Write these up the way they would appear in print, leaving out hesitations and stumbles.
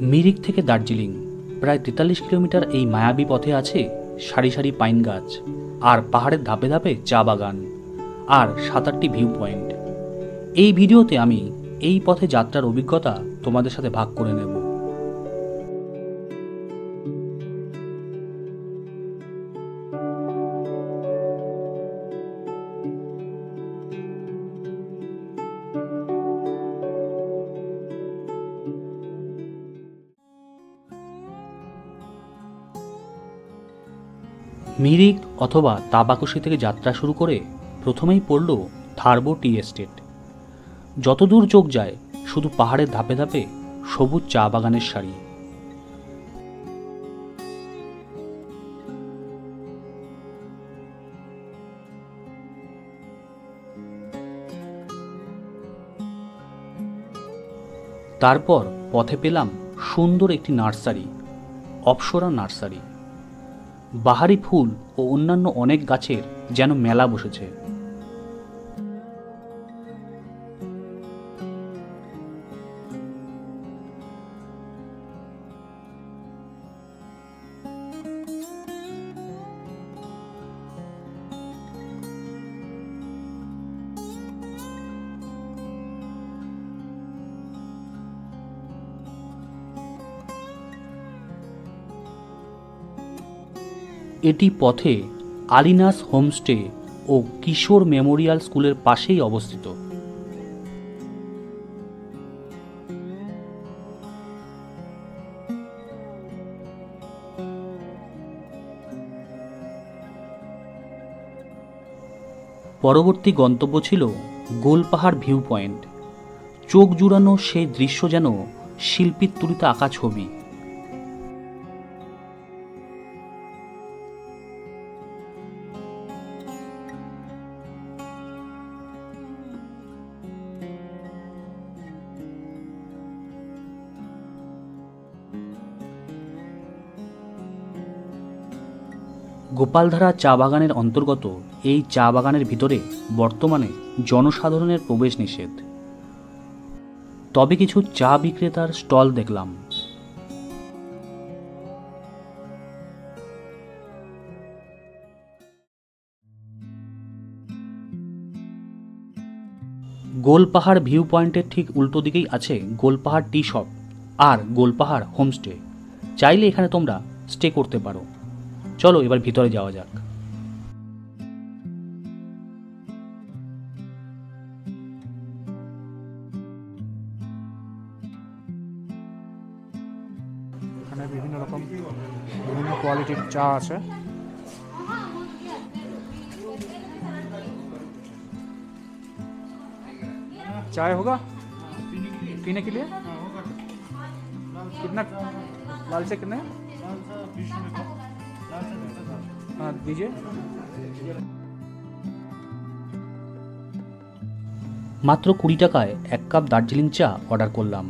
মিরিক থেকে দার্জিলিং প্রায় 43 কিলোমিটার এই মায়াবী পথে আছে সারি সারি পাইন গাছ আর পাহাড়ের ধাপে ধাপে চা বাগান আর 7-8টি ভিউ পয়েন্ট। এই ভিডিওতে আমি এই পথে যাত্রার অভিজ্ঞতা তোমাদের সাথে ভাগ করে নেব। মিরিক অথবা তাবাকুশি থেকে যাত্রা শুরু করে প্রথমেই পড়ল থারবো টি এস্টেট। যতদূর চোখ যায় শুধু পাহাড়ের ধাপে ধাপে সবুজ চা বাগানের সারি। তারপর পথে পেলাম সুন্দর একটি নার্সারি, অপ্সরা নার্সারি। বাহারি ফুল ও অন্যান্য অনেক গাছের যেন মেলা বসেছে। এটি পথে আলিনাস হোমস্টে ও কিশোর মেমোরিয়াল স্কুলের পাশেই অবস্থিত। পরবর্তী গন্তব্য ছিল গোলপাহাড় ভিউ পয়েন্ট। চোখ জুড়ানো সেই দৃশ্য যেন শিল্পীর তুলিতে আঁকা ছবি। গোপালধারা চা বাগানের অন্তর্গত এই চা বাগানের ভিতরে বর্তমানে জনসাধারণের প্রবেশ নিষেধ, তবে কিছু চা বিক্রেতার স্টল দেখলাম। গোলপাহাড় ভিউ পয়েন্টের ঠিক উল্টো দিকেই আছে গোলপাহাড় টি শপ আর গোলপাহাড় হোমস্টে। চাইলে এখানে তোমরা স্টে করতে পারো। চলো এবার ভিতরে যাওয়া যাক। এখানে বিভিন্ন কোয়ালিটির চা আছে। चाय होगा पीने के लिए? कितना लाल से कितने? हाँ दीजिए। মাত্র 20 টাকায় 1 কাপ দার্জিলিং চা অর্ডার করলাম।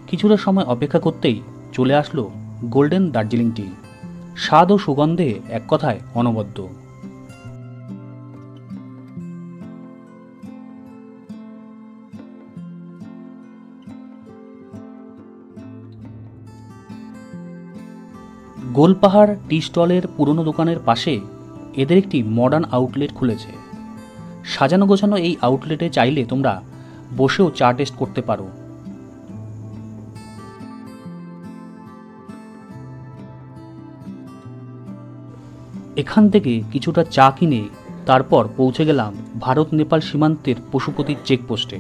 কিছুটা সময় অপেক্ষা করতেই চলে আসলো গোল্ডেন দার্জিলিং টি। স্বাদ ও সুগন্ধে এক কথায় অনবদ্য। গোলপাহাড় টি স্টলের পুরনো দোকানের পাশে এদের একটি মডার্ন আউটলেট খুলেছে। সাজানো গোছানো এই আউটলেটে চাইলে তোমরা বসেও চা টেস্ট করতে পারো। এখান থেকে কিছুটা চা কিনে তারপর পৌঁছে গেলাম ভারত নেপাল সীমান্তের পশুপতির চেকপোস্টে।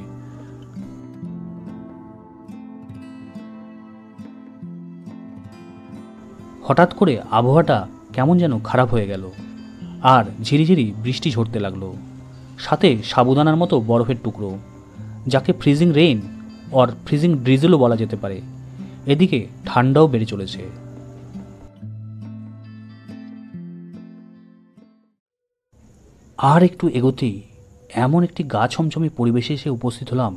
হঠাৎ করে আবহাওয়াটা কেমন যেন খারাপ হয়ে গেল আর ঝিরিঝিরি বৃষ্টি ঝরতে লাগলো, সাথে সাবুদানার মতো বরফের টুকরো, যাকে ফ্রিজিং রেইন অর ফ্রিজিং ড্রিজলও বলা যেতে পারে। এদিকে ঠান্ডাও বেড়ে চলেছে। আর একটু এগোতেই এমন একটি গা ছমছমে পরিবেশে এসে উপস্থিত হলাম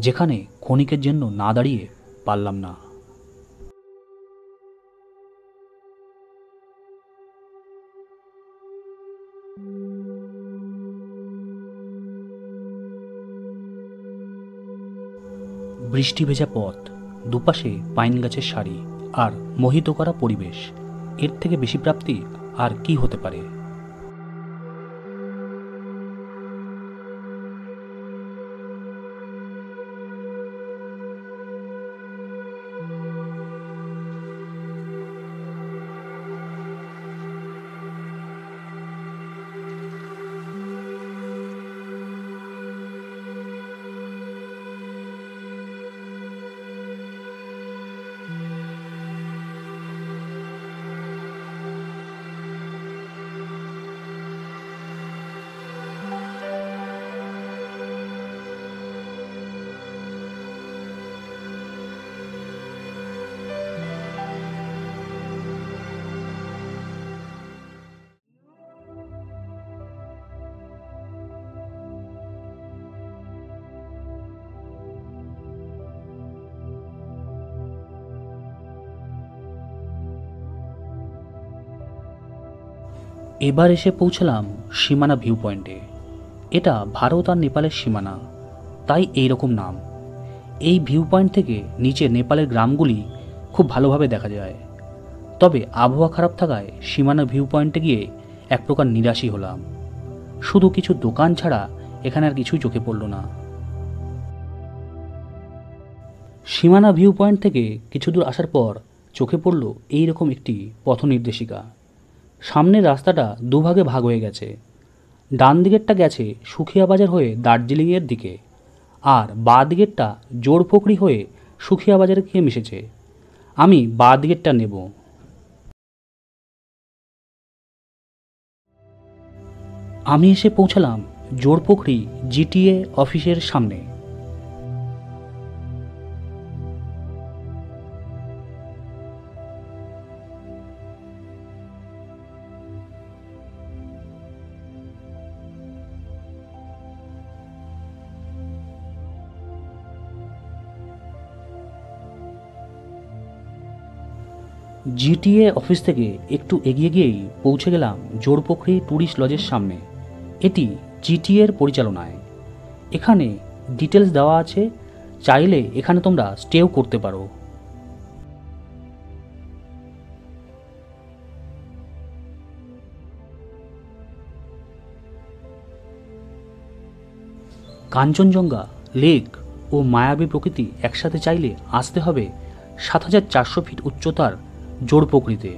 যেখানে ক্ষণিকের জন্য না দাঁড়িয়ে পারলাম না। বৃষ্টি ভেজা পথ, দুপাশে পাইন গাছের সারি আর মোহিত করা পরিবেশ। এর থেকে বেশি প্রাপ্তি আর কি হতে পারে? এবার এসে পৌঁছলাম সীমানা ভিউ পয়েন্টে। এটা ভারত আর নেপালের সীমানা, তাই এই রকম নাম। এই ভিউ পয়েন্ট থেকে নিচে নেপালের গ্রামগুলি খুব ভালোভাবে দেখা যায়। তবে আবহাওয়া খারাপ থাকায় সীমানা ভিউ পয়েন্টে গিয়ে এক প্রকার নিরাশই হলাম। শুধু কিছু দোকান ছাড়া এখানে আর কিছুই চোখে পড়ল না। সীমানা ভিউ পয়েন্ট থেকে কিছু দূর আসার পর চোখে পড়ল এই রকম একটি পথ নির্দেশিকা। সামনের রাস্তাটা দুভাগে ভাগ হয়ে গেছে। ডান দিকেরটা গেছে সুখিয়া বাজার হয়ে দার্জিলিংয়ের দিকে, আর বাঁ দিকেরটা জোড়পোখরি হয়ে সুখিয়া বাজারে গিয়ে মিশেছে। আমি বাঁ দিকেরটা নেব। আমি এসে পৌঁছালাম জোড়পোখরি জিটিএ অফিসের সামনে। জিটিএ অফিস থেকে একটু এগিয়ে গিয়েই পৌঁছে গেলাম জোড়পোখরি ট্যুরিস্ট লজের সামনে। এটি জিটিএর পরিচালনায়। এখানে ডিটেলস দেওয়া আছে, চাইলে এখানে তোমরা স্টেও করতে পারো। কাঞ্চনজঙ্ঘা, লেক ও মায়াবী প্রকৃতি একসাথে চাইলে আসতে হবে ৭,৪০০ ফিট উচ্চতার জোড়পোখরিতে।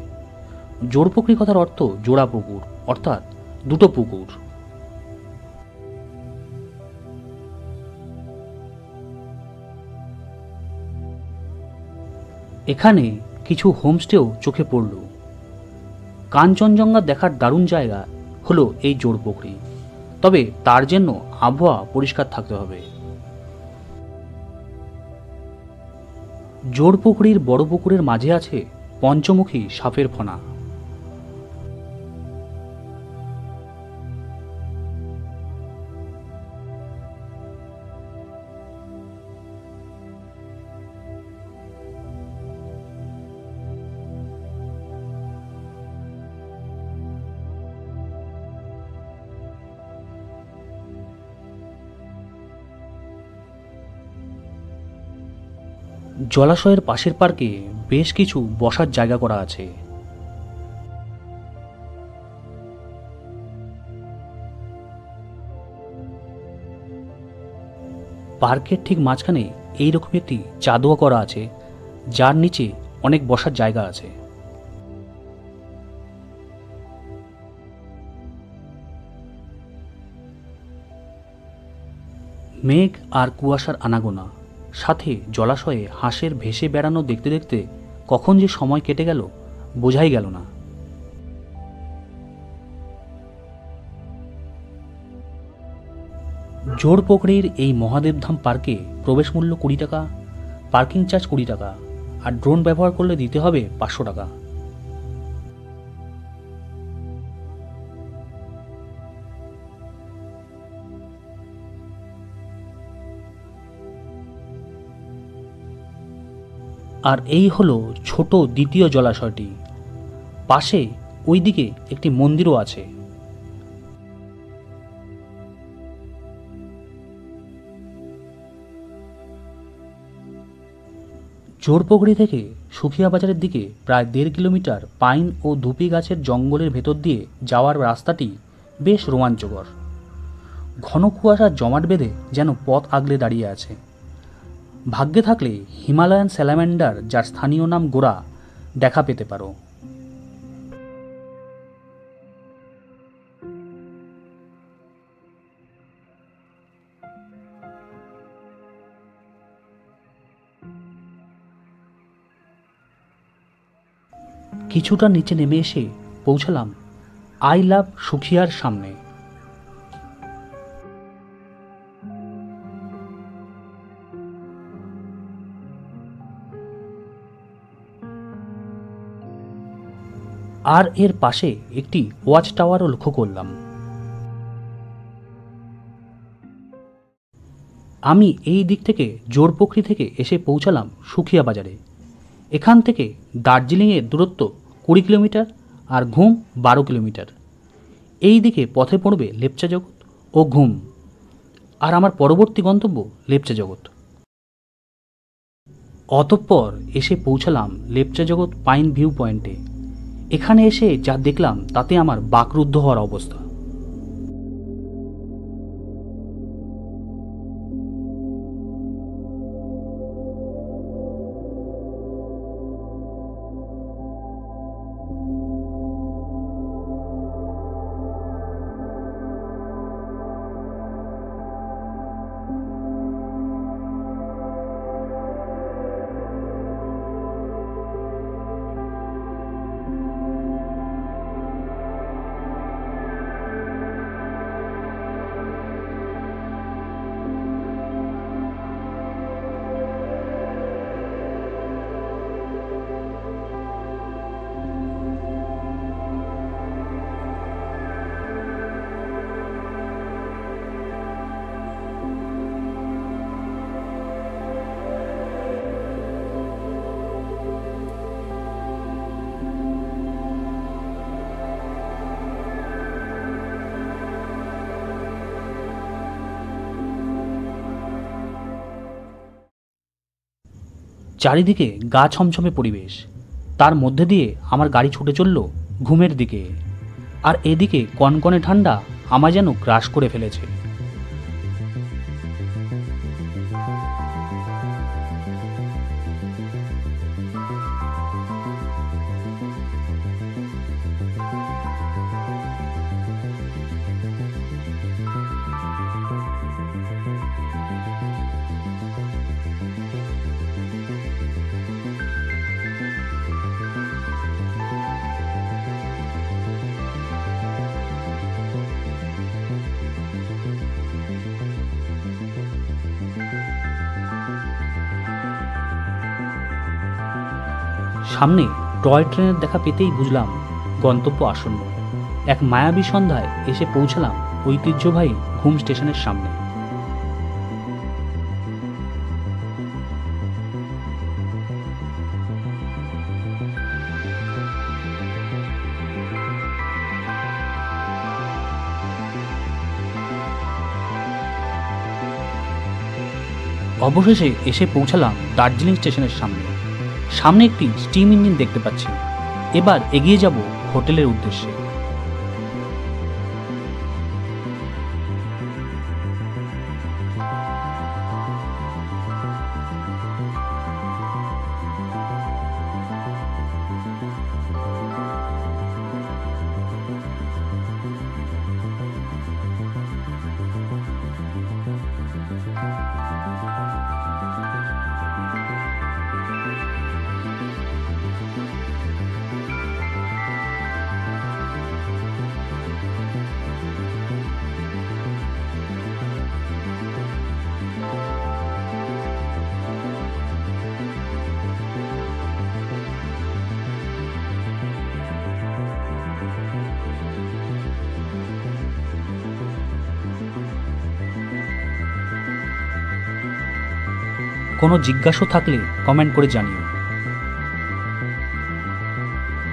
জোড়পোখরি কথার অর্থ জোড়া পুকুর, অর্থাৎ দুটো পুকুর। এখানে কিছু হোমস্টেও চোখে পড়ল। কাঞ্চনজঙ্ঘা দেখার দারুণ জায়গা হলো এই জোড়পোখরি, তবে তার জন্য আবহাওয়া পরিষ্কার থাকতে হবে। জোড়পুকুরির বড় পুকুরের মাঝে আছে পঞ্চমুখী সাপের ফনা। জলাশয়ের পাশের পার্কে বেশ কিছু বসার জায়গা করা আছে। পার্কের ঠিক মাঝখানে এইরকম একটি চাঁদোয়া করা আছে, যার নিচে অনেক বসার জায়গা আছে। মেঘ আর কুয়াশার আনাগোনা, সাথে জলাশয়ে হাঁসের ভেসে বেড়ানো দেখতে দেখতে কখন যে সময় কেটে গেল বোঝাই গেল না। জোড়পোখরির এই মহাদেবধাম পার্কে প্রবেশ মূল্য 20 টাকা, পার্কিং চার্জ 20 টাকা, আর ড্রোন ব্যবহার করলে দিতে হবে 500 টাকা। আর এই হলো ছোট দ্বিতীয় জলাশয়টি। পাশে ওইদিকে একটি মন্দিরও আছে। চোরপুকুরি থেকে সুখিয়া বাজারের দিকে প্রায় 1.5 কিলোমিটার পাইন ও ধুপি গাছের জঙ্গলের ভেতর দিয়ে যাওয়ার রাস্তাটি বেশ রোমাঞ্চকর। ঘন কুয়াশার জমাট বেঁধে যেন পথ আগলে দাঁড়িয়ে আছে। ভাগ্যে থাকলে হিমালয়ান স্যালামেন্ডার, যার স্থানীয় নাম গোরা, দেখা পেতে পারো। কিছুটা নিচে নেমে এসে পৌঁছালাম আই লাভ সুখিয়ার সামনে। আর এর পাশে একটি ওয়াচ টাওয়ারও লক্ষ্য করলাম। আমি এই দিক থেকে জোরপুকুরি থেকে এসে পৌঁছালাম সুখিয়া বাজারে। এখান থেকে দার্জিলিংয়ের দূরত্ব 20 কিলোমিটার আর ঘুম 12 কিলোমিটার। এই দিকে পথে পড়বে লেপচা জগৎ ও ঘুম, আর আমার পরবর্তী গন্তব্য লেপচা জগৎ। অতঃপর এসে পৌঁছালাম লেপচা জগৎ পাইন ভিউ পয়েন্টে। এখানে এসে যা দেখলাম তাতে আমার বাকরুদ্ধ হওয়ার অবস্থা। চারিদিকে গা ছমছমে পরিবেশ, তার মধ্যে দিয়ে আমার গাড়ি ছুটে চলল ঘুমের দিকে। আর এদিকে কনকনে ঠান্ডা আমায় যেন গ্রাস করে ফেলেছে। সামনে টয় ট্রেনের দেখা পেতেই বুঝলাম গন্তব্য আসন্ন। এক মায়াবী সন্ধ্যায় এসে পৌঁছালাম ঐতিহ্যবাহী ঘুম স্টেশনের সামনে। অবশেষে এসে পৌঁছালাম দার্জিলিং স্টেশনের সামনে। সামনে একটি স্টিম ইঞ্জিন দেখতে পাচ্ছি। এবার এগিয়ে যাব হোটেলের উদ্দেশ্যে। কোনো জিজ্ঞাসা থাকলে কমেন্ট করে জানিও।